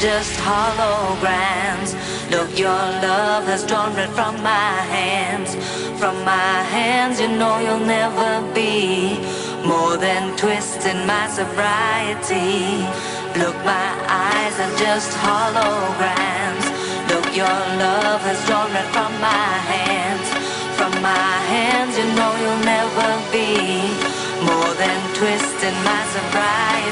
just holograms. Look, your love has drawn red from my hands. From my hands, you know you'll never be more than twists in my sobriety. Look, my eyes are just holograms. Look, your love has drawn red from my hands. From my hands, you know you'll never be more than twists in my sobriety.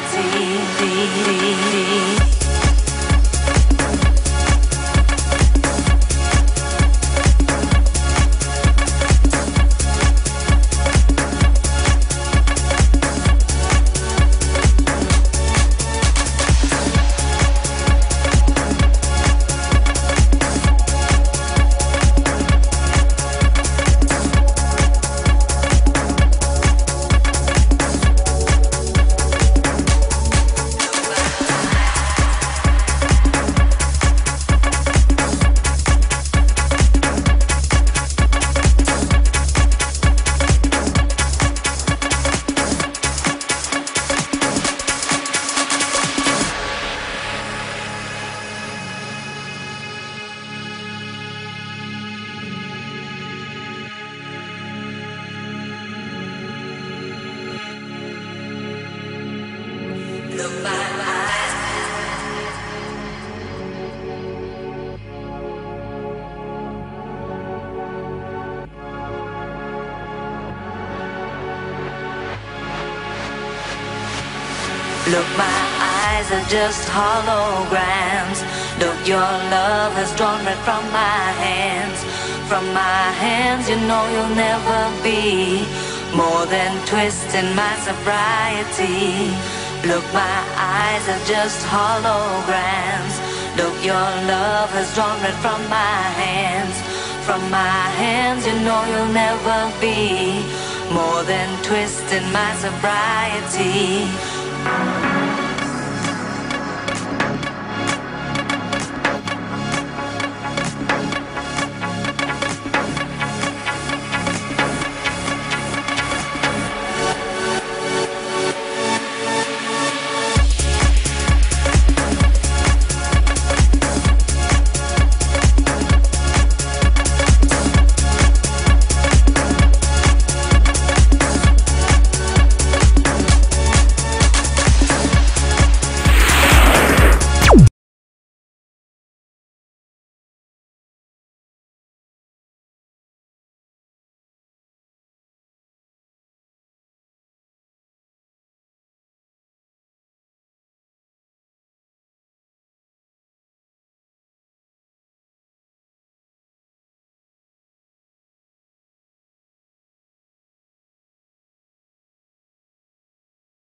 Look, my eyes are just holograms. Look, your love has drawn red from my hands. From my hands, you know you'll never be more than twists in my sobriety. Look, my eyes are just holograms. Look, your love has drawn red from my hands. From my hands, you know you'll never be more than twists in my sobriety.